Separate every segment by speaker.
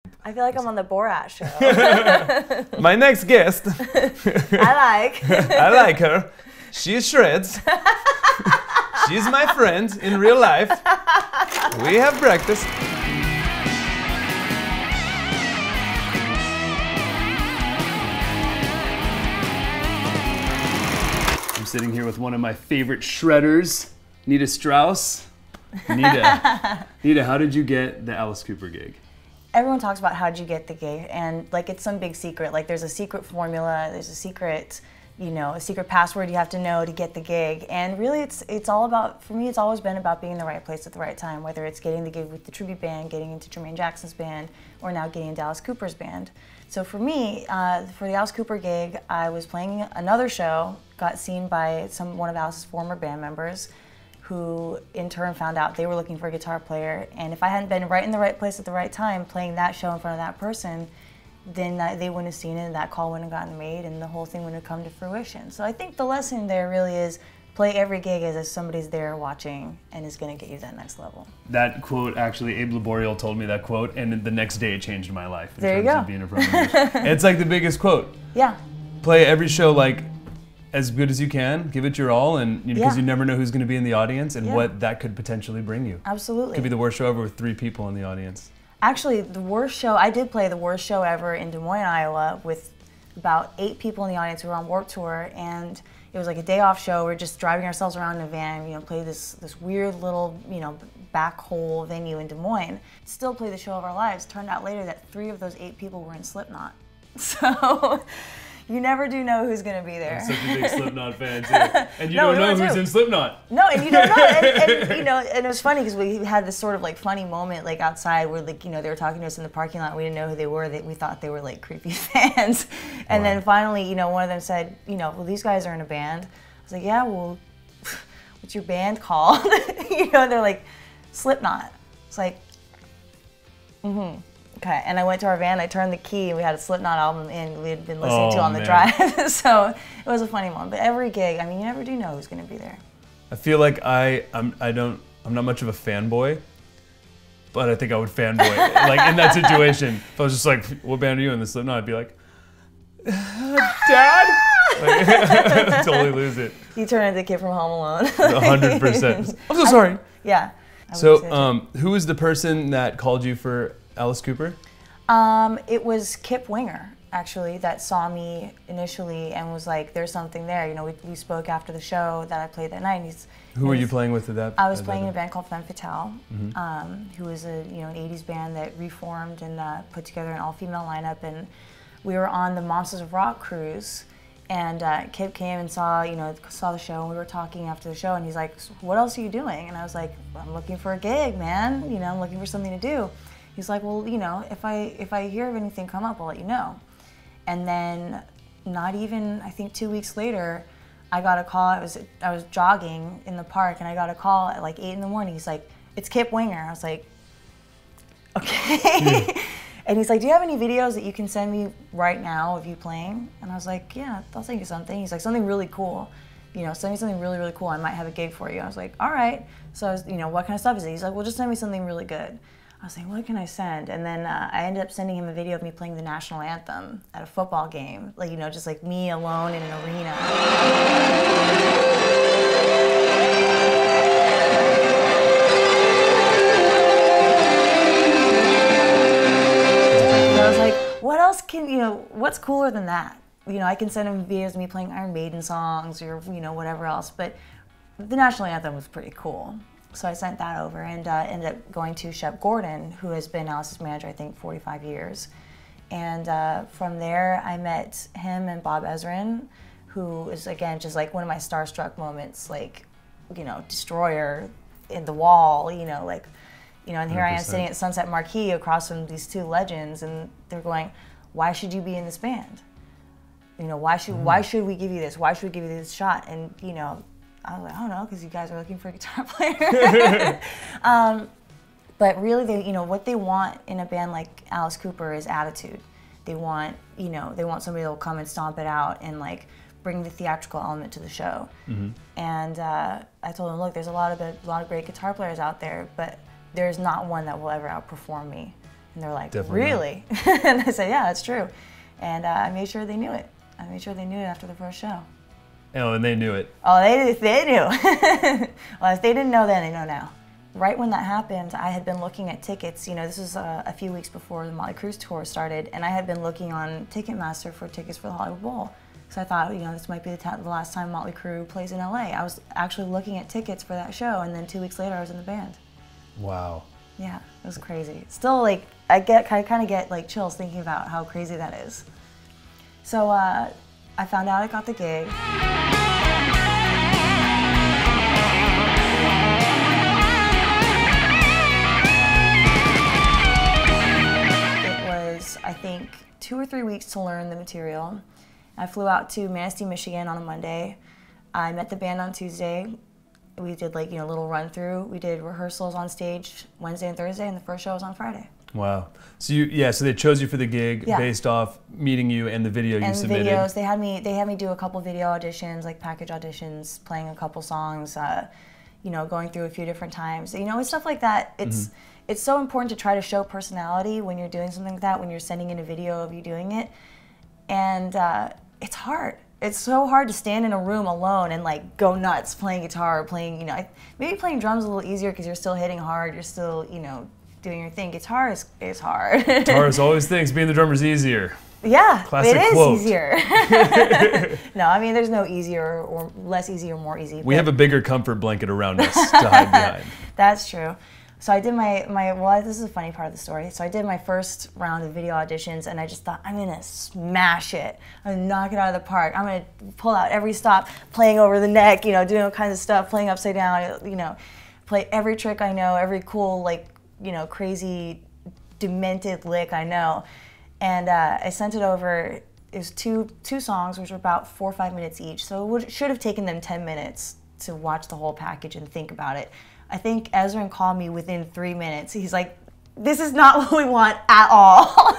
Speaker 1: I feel like I'm on the Borat show.
Speaker 2: My next guest.
Speaker 1: I
Speaker 2: like her. She shreds. She's my friend in real life. We have breakfast. I'm sitting here with one of my favorite shredders, Nita Strauss. Nita, how did you get the Alice Cooper gig?
Speaker 1: Everyone talks about how'd you get the gig, and like it's some big secret. Like there's a secret formula, there's a secret, a secret password you have to know to get the gig. And really, it's all about, for me, it's always been about being in the right place at the right time. Whether it's getting the gig with the tribute band, getting into Jermaine Jackson's band, or now getting into Alice Cooper's band. So for me, for the Alice Cooper gig, I was playing another show, got seen by one of Alice's former band members, who in turn found out they were looking for a guitar player. And if I hadn't been right in the right place at the right time, playing that show in front of that person, then they wouldn't have seen it, and that call wouldn't have gotten made, and the whole thing wouldn't have come to fruition. So I think the lesson there really is play every gig as if somebody's there watching and is going to get you to that next level.
Speaker 2: That quote, actually, Abe Laboriel told me that quote, and the next day it changed my life in
Speaker 1: there
Speaker 2: terms
Speaker 1: you go.
Speaker 2: of being a promoter. It's like the biggest quote.
Speaker 1: Yeah.
Speaker 2: Play every show like as good as you can, give it your all, and because you never know who's going to be in the audience and what that could potentially bring you.
Speaker 1: Absolutely.
Speaker 2: Could be the worst show ever with 3 people in the audience.
Speaker 1: Actually, the worst show, I did play the worst show ever in Des Moines, Iowa, with about 8 people in the audience. We were on Warped Tour, and it was like a day off show. We're just driving ourselves around in a van, play this weird little, back hole venue in Des Moines. Still play the show of our lives. Turned out later that 3 of those 8 people were in Slipknot. So you never do know who's going to be there.
Speaker 2: I'm such a big Slipknot fan too. And you don't know who's in Slipknot.
Speaker 1: No, and you don't know. And it was funny because we had this sort of like funny moment like outside where they were talking to us in the parking lot. We didn't know who they were. We thought they were like creepy fans. And then finally, one of them said, well, these guys are in a band. I was like, yeah, well, what's your band called? They're like, Slipknot. It's like, okay, and I went to our van, I turned the key, and we had a Slipknot album in we had been listening to on the drive. So it was a funny one. But every gig, you never do know who's going to be there.
Speaker 2: I feel like I'm not much of a fanboy, but I think I would fanboy like in that situation. If I was just like, what band are you in? The Slipknot, I'd be like, Dad? Like, totally lose it.
Speaker 1: You turn into the kid from Home Alone.
Speaker 2: 100%. I'm so sorry.
Speaker 1: Yeah.
Speaker 2: So who was the person that called you for Alice Cooper?
Speaker 1: It was Kip Winger, actually, that saw me initially and was like, there's something there. We spoke after the show that I played that night.
Speaker 2: Who were you playing with at that?
Speaker 1: I was playing in a band called Femme Fatale, who was an 80s band that reformed and put together an all-female lineup. And we were on the Monsters of Rock cruise. And Kip came and saw the show, and we were talking after the show, and he's like, what else are you doing? And I was like, I'm looking for a gig, man. I'm looking for something to do. He's like, well, if I hear of anything come up, I'll let you know. And then not even, I think 2 weeks later, I got a call. I was jogging in the park, and I got a call at like 8 in the morning. He's like, it's Kip Winger. I was like, okay. And he's like, do you have any videos that you can send me right now of you playing? And I was like, yeah, I'll send you something. He's like, something really cool. Send me something really, really cool. I might have a gig for you. I was like, all right. So I was, what kind of stuff is it? He's like, well, just send me something really good. I was like, what can I send? And then I ended up sending him a video of me playing the national anthem at a football game. Like, just like me alone in an arena. And I was like, what else what's cooler than that? I can send him videos of me playing Iron Maiden songs or, whatever else. But the national anthem was pretty cool. So I sent that over and ended up going to Shep Gordon, who has been Alice's manager, I think, 45 years. And from there, I met him and Bob Ezrin, who is, again, just like one of my starstruck moments, like, Destroyer in the Wall, and here 100%. I am sitting at Sunset Marquee across from these 2 legends, and they're going, why should you be in this band? Why should we give you this? Why should we give you this shot? And, I was like, I don't know, because you guys are looking for a guitar player. But really, what they want in a band like Alice Cooper is attitude. They want, somebody that will come and stomp it out and like bring the theatrical element to the show. And I told them, look, there's a lot of great guitar players out there, but there's not one that will ever outperform me. And they're like,
Speaker 2: Definitely
Speaker 1: really? And I said, yeah, that's true. And I made sure they knew it. I made sure they knew it after the first show.
Speaker 2: Oh, and they knew it.
Speaker 1: Oh, they knew. Well, if they didn't know then, they know now. Right when that happened, I had been looking at tickets. You know, this was a few weeks before the Motley Crue tour started, and I had been looking on Ticketmaster for tickets for the Hollywood Bowl. So I thought, you know, this might be the last time Motley Crue plays in LA. I was actually looking at tickets for that show, and then 2 weeks later, I was in the band.
Speaker 2: Wow.
Speaker 1: Yeah, it was crazy. Still, like, I kind of get like chills thinking about how crazy that is. So I found out I got the gig. I think 2 or 3 weeks to learn the material. I flew out to Manistee, Michigan on a Monday. I met the band on Tuesday. We did like, you know, a little run through. We did rehearsals on stage Wednesday and Thursday, and the first show was on Friday.
Speaker 2: Wow. So so they chose you for the gig based off meeting you and the video you submitted.
Speaker 1: And the videos, they had me do a couple video auditions, like package auditions, playing a couple songs, you know, going through a few different times. You know, it's stuff like that. It's so important to try to show personality when you're doing something like that, when you're sending in a video of you doing it. And it's hard. It's so hard to stand in a room alone and like go nuts playing guitar or playing, you know, maybe playing drums is a little easier because you're still hitting hard, you're still, you know, doing your thing. Guitar is hard.
Speaker 2: Guitarist always thinks being the drummer is easier.
Speaker 1: Yeah,
Speaker 2: Classic
Speaker 1: it is
Speaker 2: quote.
Speaker 1: easier. No, I mean, there's no easier or less easy or more easy.
Speaker 2: We have a bigger comfort blanket around us to hide behind.
Speaker 1: That's true. So I did well, this is a funny part of the story. So I did my first round of video auditions, and I just thought, I'm gonna smash it. I'm gonna knock it out of the park. I'm gonna pull out every stop, playing over the neck, you know, doing all kinds of stuff, playing upside down, you know, play every trick I know, every cool, like, you know, crazy, demented lick I know. And I sent it over. It was two songs, which were about 4 or 5 minutes each. So it should have taken them 10 minutes to watch the whole package and think about it. I think Ezrin called me within 3 minutes. He's like, this is not what we want at all.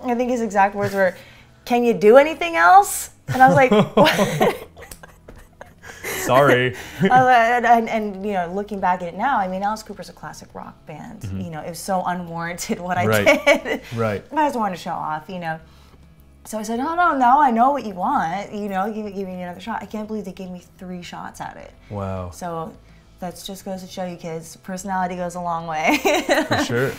Speaker 1: I think his exact words were, can you do anything else? And I was like, what?
Speaker 2: Sorry.
Speaker 1: and you know, looking back at it now, I mean, Alice Cooper's a classic rock band. You know, it was so unwarranted what I did.
Speaker 2: Right.
Speaker 1: I just wanted to show off, you know. So I said, no, I know what you want. You know, give me another shot. I can't believe they gave me 3 shots at it.
Speaker 2: Wow.
Speaker 1: So that just goes to show you kids, personality goes a long way.
Speaker 2: For sure.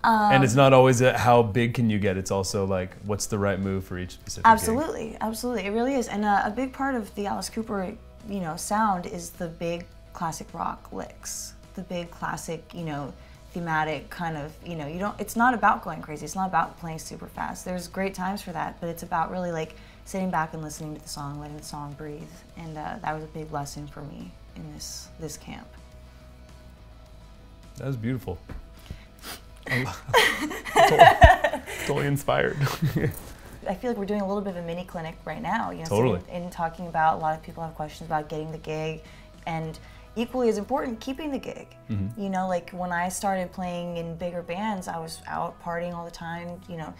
Speaker 2: And it's not always how big can you get. It's also like, what's the right move for each specific gig.
Speaker 1: Absolutely. It really is. And a big part of the Alice Cooper, you know, sound is the big classic rock licks. The big classic, you know, thematic kind of, you know, it's not about going crazy. It's not about playing super fast. There's great times for that, but it's about really like sitting back and listening to the song, letting the song breathe. And that was a big lesson for me in this camp.
Speaker 2: That was beautiful. Totally inspired.
Speaker 1: I feel like we're doing a little bit of a mini clinic right now. You know,
Speaker 2: totally.
Speaker 1: In talking about, a lot of people have questions about getting the gig, and equally as important, keeping the gig. You know, like when I started playing in bigger bands, I was out partying all the time, you know,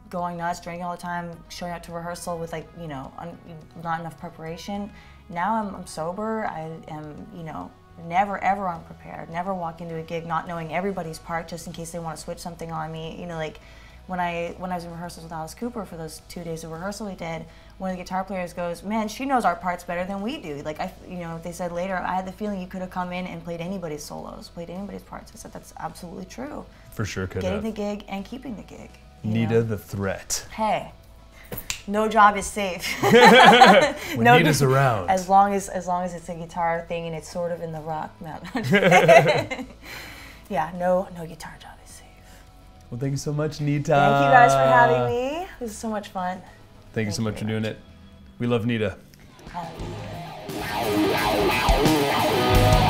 Speaker 1: going nuts, drinking all the time, showing up to rehearsal with like, you know, not enough preparation. Now I'm sober. I am, you know, never ever unprepared. Never walk into a gig not knowing everybody's part just in case they want to switch something on me. You know, like when I was in rehearsals with Alice Cooper for those 2 days of rehearsal we did, one of the guitar players goes, "Man, she knows our parts better than we do." Like you know, they said later, I had the feeling you could have come in and played anybody's solos, played anybody's parts. I said that's absolutely true.
Speaker 2: For sure, could
Speaker 1: Getting
Speaker 2: have.
Speaker 1: the gig and keeping the gig.
Speaker 2: Nita the Threat.
Speaker 1: Hey, no job is safe.
Speaker 2: When Nita's around.
Speaker 1: As long as it's a guitar thing and it's sort of in the rock. No. Yeah, no guitar job is safe.
Speaker 2: Well, thank you so much, Nita.
Speaker 1: Thank you guys for having me. This is so much fun.
Speaker 2: Thank you so much for doing it. We love Nita.
Speaker 1: I love you.